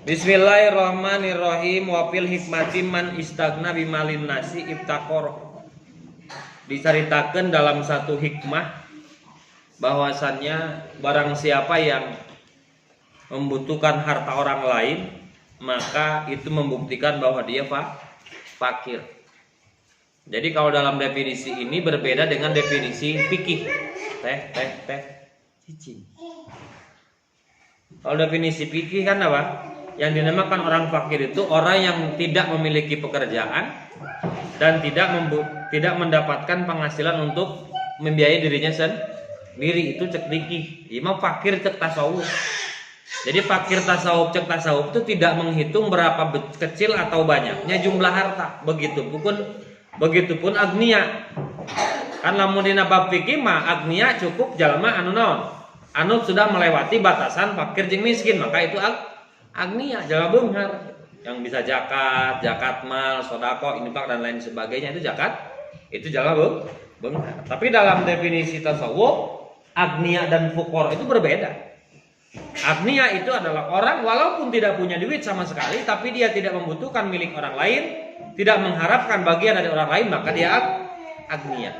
Bismillahirrahmanirrahim. Wafil hikmati man istagna bimalin nasi ibtakor. Diceritakan dalam satu hikmah bahwasannya barang siapa yang membutuhkan harta orang lain, maka itu membuktikan bahwa dia fakir. Jadi kalau dalam definisi ini berbeda dengan definisi fikih. Cicing. Kalau definisi fikih kan apa? Yang dinamakan orang fakir itu orang yang tidak memiliki pekerjaan dan tidak mendapatkan penghasilan untuk membiayai dirinya sendiri. Itu cek fikih. Imam fakir cek tasawuf. Jadi fakir tasawuf cek tasawuf itu tidak menghitung berapa kecil atau banyaknya jumlah harta. Begitupun agnia. Kan lamun dina bab fikih mah agnia cukup jalma anu naon? Anu sudah melewati batasan fakir jeung miskin, maka itu agnia, jalma beunghar yang bisa zakat mal, sedekah, infak dan lain sebagainya itu zakat. Itu jalma beunghar. Tapi dalam definisi tasawuf, agnia dan fuqara itu berbeda. Agnia itu adalah orang walaupun tidak punya duit sama sekali, tapi dia tidak membutuhkan milik orang lain, tidak mengharapkan bagian dari orang lain, maka dia agnia.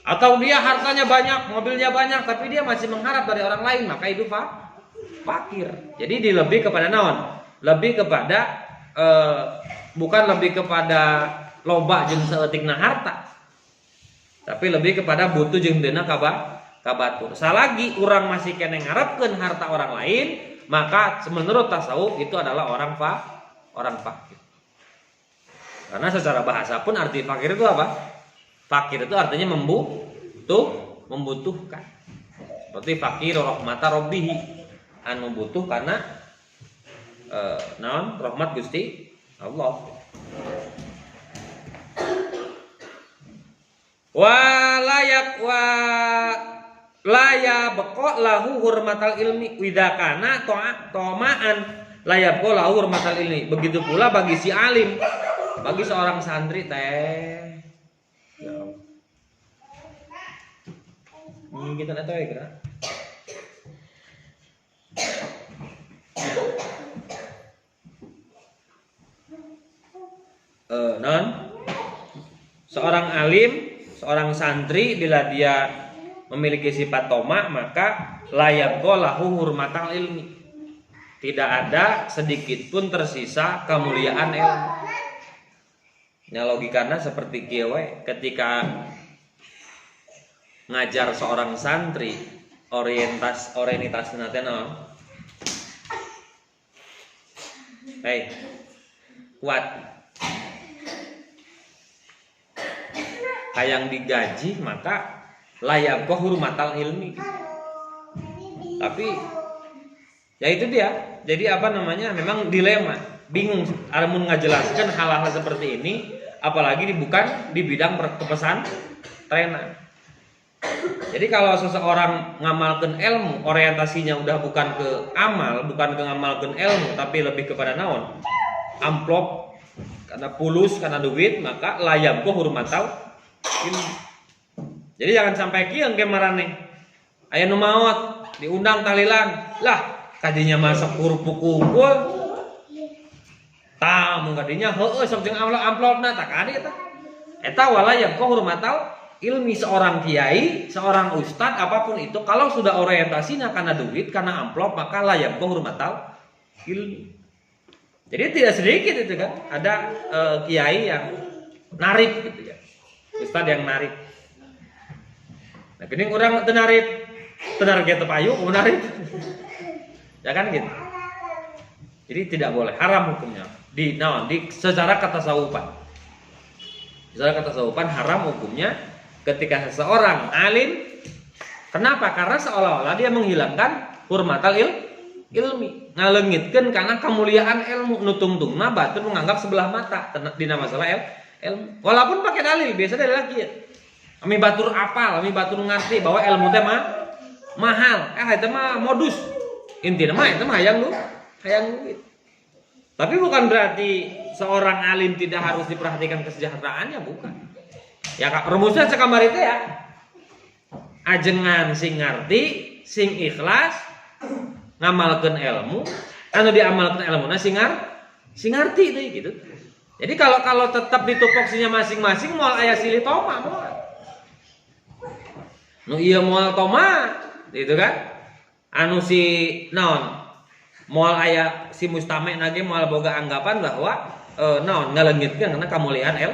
Atau dia hartanya banyak, mobilnya banyak, tapi dia masih mengharap dari orang lain, maka itu fakir. Jadi lebih kepada naon? Lebih kepada bukan lebih kepada loba jeung saeutikna harta, tapi lebih kepada butuh jeung deuna kabatur. Salagi orang masih kena ngarepkeun harta orang lain, maka menurut tasawuf itu adalah orang fakir. Karena secara bahasa pun arti fakir itu apa? Fakir itu artinya membutuhkan. Seperti fakir rahmata rabbih, anu butuh karena naon rahmat Gusti Allah. Laya beko lahu hurmatal ilmi widakana tomaan laya beko lahu hurmatal ilmi. Begitu pula bagi si alim, bagi seorang santri teh. Kita tahu ya kira. Seorang alim, seorang santri bila dia memiliki sifat toma, maka layak lahu hurmatal ilmi. Tidak ada sedikit pun tersisa kemuliaan ilmu. Nya logikana seperti kieu we, ketika ngajar seorang santri orientasna teh naon? Hei, kuat. Hayang digaji maka layak hurmatal ilmi. Tapi ya itu dia. Jadi apa namanya? Memang dilema, bingung amun ngajelaskeun hal-hal seperti ini, apalagi bukan di bidang pesantren. Jadi kalau seseorang ngamalkan ilmu, orientasinya udah bukan ke amal, bukan ke ngamalkan ilmu, tapi lebih kepada naon? Amplop, karena pulus, karena duit, maka layam ko hurmatau ilmu. Jadi jangan sampai kieu engke marane. Aya nu maot, diundang tahlilan. Lah, kadinya masak huruf kumpul. Tah mun kadinya heueuh sok jeung amplopna tak kadi eta. Eta walayam ko hurmatau ilmi. Seorang kiai, seorang ustad, apapun itu, kalau sudah orientasinya karena duit, karena amplop, maka layak hurmatau ilmi. Jadi tidak sedikit itu kan, ada kiai yang narik gitu ya, ustad yang narik. Nah, gini orang tenarik gitu payu, narik, ya kan gitu. Jadi tidak boleh, haram hukumnya. Di secara ketasawufan. Secara ketasawufan haram hukumnya. Ketika seseorang alim, kenapa? Karena seolah-olah dia menghilangkan hurmatal ilmi, ngalengitkeun karena kemuliaan ilmu, nutungtungna batur menganggap sebelah mata dina masalah ilmu. Walaupun pakai dalil, biasa dalil lagi ya. Ami batur apal, ami batur ngerti bahwa ilmu teh mahal. Itu mah modus. Intinya mah itu mah hayang duit. Tapi bukan berarti seorang alim tidak harus diperhatikan kesejahteraannya, bukan. Ya kak, rumusnya sekamar itu ya. Ajengan sing ngarti, sing ikhlas, ngamalkeun ilmu, anu diamalkan ilmuna sing ngarti teh gitu. Jadi kalau tetap di tupoksinya masing-masing moal aya silih toma moal. Nu ieu moal toma gitu kan. Anu si naon? Moal aya si mustame nage moal boga anggapan bahwa naon ngaleungitkeun karena kamuliaan el.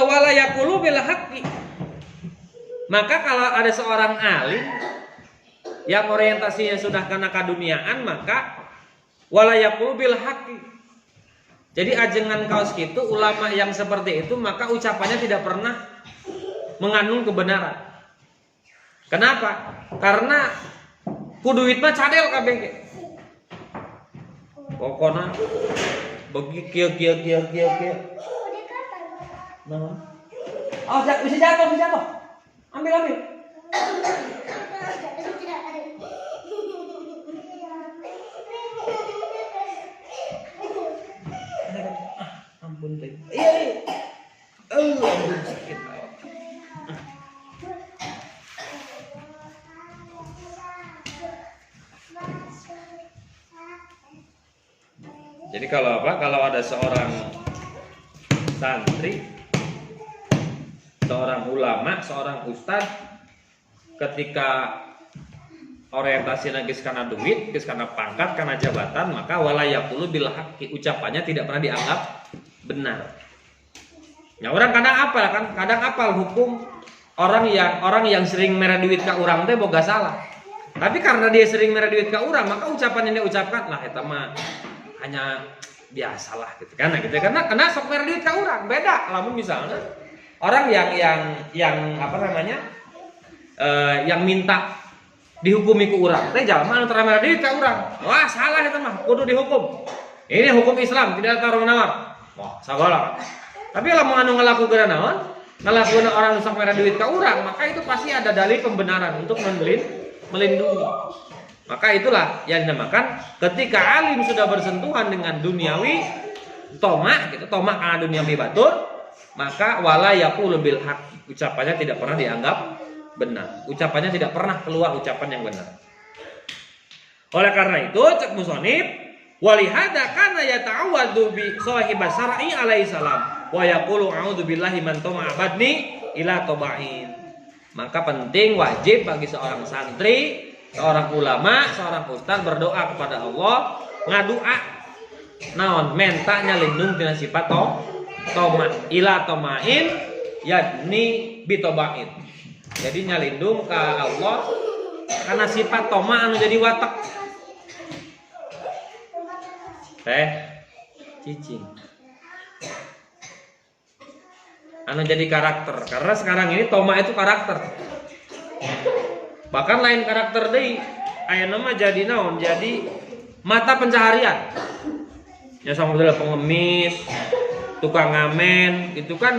Wala yaqulu bil haqqi. Maka kalau ada seorang alim yang orientasinya sudah karena kaduniaan, maka wala yaqulu bil haqqi. Jadi ajengan kaos kitu ulama yang seperti itu maka ucapannya tidak pernah mengandung kebenaran. Kenapa? Karena kuduit mah cadel kabeh. Pokona begi kieu. Nah. Oh, bisa jatuh. Ambil. Ampun teh. Iya. Ampun sakit. Jadi kalau ada seorang santri, seorang ulama, seorang ustadz ketika orientasi geus kana duit, geus kana pangkat, kana jabatan, maka wala yaqulu bil haqqi, ucapannya tidak pernah dianggap benar. Ya orang kadang apal hukum orang yang sering mere duit ka urang teh boga salah. Tapi karena dia sering mere duit ka urang, maka ucapan yang dia ucapkan lah eta mah hanya biasalah gitu kan. Nah, gitu karena sok mere duit ka urang, beda lamun misalnya orang yang apa namanya? Yang minta dihukumi ku urang teh jalma anu tara duit ka urang. Wah, salah eta mah, kudu dihukum. Ini hukum Islam, tidak tarung-nawar. Wah, sagola. Tapi lamun anu ngalakukeun naon? Ngalakukeun orang sok mere duit ka urang, maka itu pasti ada dalil pembenaran untuk melindungi. Maka itulah yang dinamakan ketika alim sudah bersentuhan dengan duniawi toma karena duniawi batur, maka wala yaqulu bil haqq, ucapannya tidak pernah dianggap benar. Ucapannya tidak pernah keluar ucapan yang benar. Oleh karena itu cek musonib walihada kana yata'awwadzu bi sahibas syar'i alaihi salam wa yaqulu a'udzu billahi man tama'a badni ila tabain. Maka penting wajib bagi seorang santri, seorang ulama, seorang ustaz berdoa kepada Allah, ngadua naon mentanya lindung tina sifat toma ila tomain yadni bitobain. Jadi nyalindung ke Allah karena sifat toma anu jadi watak teh cicing anu jadi karakter. Karena sekarang ini toma itu karakter, bahkan lain karakter deui aya nama jadi naon, jadi mata pencaharian. Ya sama model pengemis, tukang ngamen, itu kan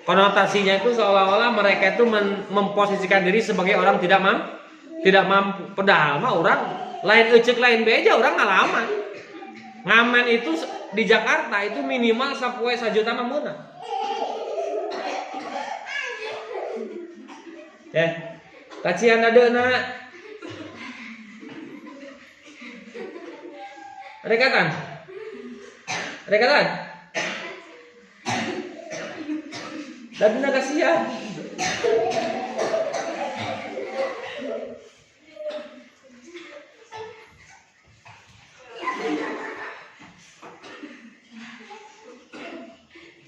konotasinya itu seolah-olah mereka itu memposisikan diri sebagai orang tidak mampu. Padahal mah orang lain ecek lain beja, orang ngalaman. Ngamen itu di Jakarta itu minimal sapoe 1 juta namunna. Kacian adeuna. Rekatan. Dadina kasihan.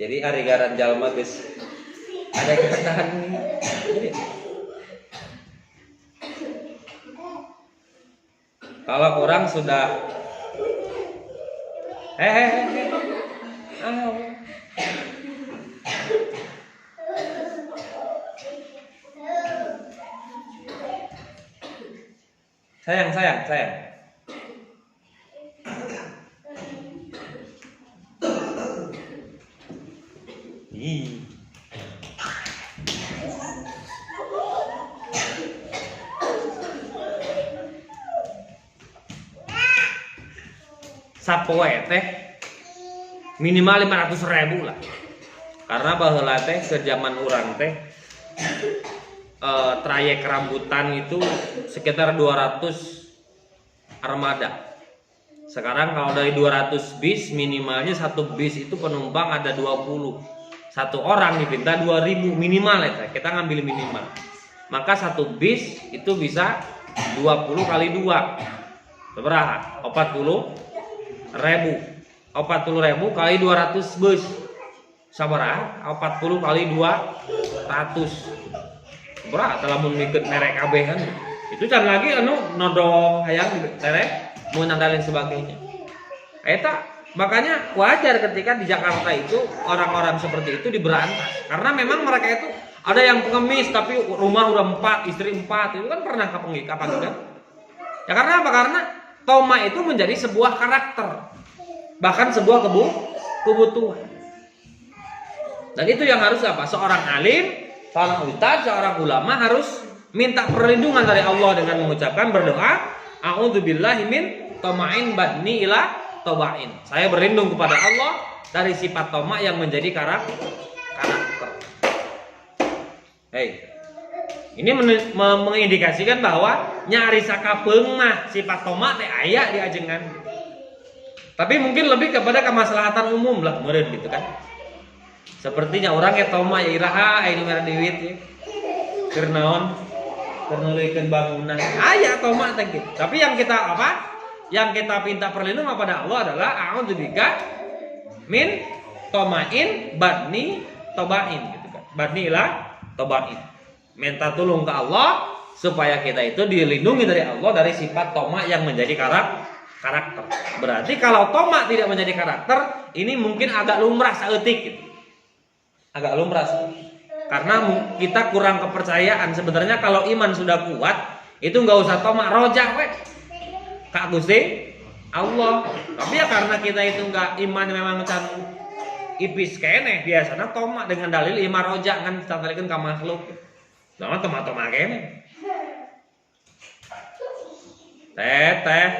Jadi ari garan jalma geus ada ketahan ini. Kalau orang sudah sayang. Sapoe teh minimal 500.000 lah. Karena baheula teh ke zaman urang teh trayek rambutan itu sekitar 200 armada. Sekarang kalau dari 200 bis minimalnya satu bis itu penumpang ada 20. Satu orang dipinta 2.000 minimal ya. Kita ngambil minimal. Maka satu bis itu bisa 20 kali 2. Berapa? 40.000. 40.000 kali 200 bus. Sabaraha? 40 kali 200. Berapa? Lamun mikeun merek kabeh kan. Itu can lagi nodong hayang terek mun dan lain sebagainya. Eta makanya wajar ketika di Jakarta itu orang-orang seperti itu diberantas. Karena memang mereka itu ada yang pengemis tapi rumah udah 4, istri 4. Itu kan pernah kapan kan? Ya karena apa? Karena toma itu menjadi sebuah karakter. Bahkan sebuah kebutuhan. Dan itu yang harus apa? Seorang alim, seorang ustaz, seorang ulama harus minta perlindungan dari Allah dengan mengucapkan berdoa, a'udzubillahi min toma'in badni ila tobain. Saya berlindung kepada Allah dari sifat toma yang menjadi karakter. Ini mengindikasikan bahwa nyari sakapeung mah sifat toma teh aya di ajengan. Tapi mungkin lebih kepada kemaslahatan umum lah, meureun gitu kan. Sepertinya orang yang toma ya iraha ini merah duit ya. Keur naon? Keur nuluykeun bangunan. Aya toma teh gitu. Tapi yang kita apa? Yang kita minta perlindungan kepada Allah adalah a'udzubika min tomain badni tobain gitu kan. Badni ila tobain. Minta tolong ke Allah supaya kita itu dilindungi dari Allah dari sifat toma yang menjadi karakter. Berarti kalau toma tidak menjadi karakter, ini mungkin agak lumrah saeutik gitu. Agak lumrah. Karena kita kurang kepercayaan. Sebenarnya kalau iman sudah kuat, itu nggak usah toma, rojak we. Kak Gusti Allah. Tapi ya karena kita itu nggak iman memang can ipis keneh biasanya toma dengan dalil imah rojak kan ditantarikeun ka makhluk. Nah, toma-toma keneh. Teh.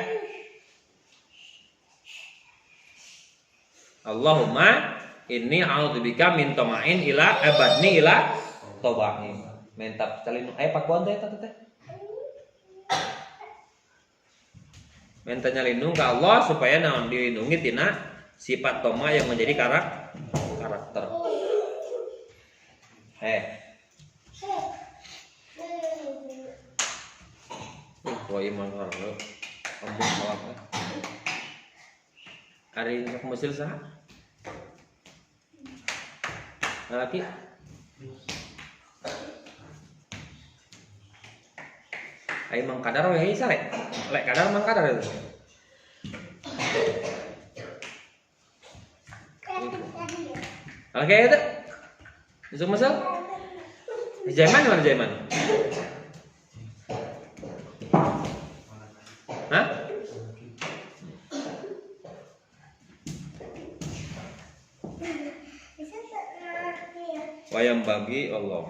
Allahumma inni a'udzubika min toma'in ila abadni ila tobain. Mentap calin pakuan teh teh. Mintanya lindung ke Allah supaya naon dilindungi tina sifat toma yang menjadi karakter. Wah iman orang ampun salam. Ari sok mesil saha? Laki. Ai mang kadar we hisa lek kadar mang kadar itu. Oke itu. Bisa masuk? Jaiman mana Jaiman? Hah? Wayang bagi Allah.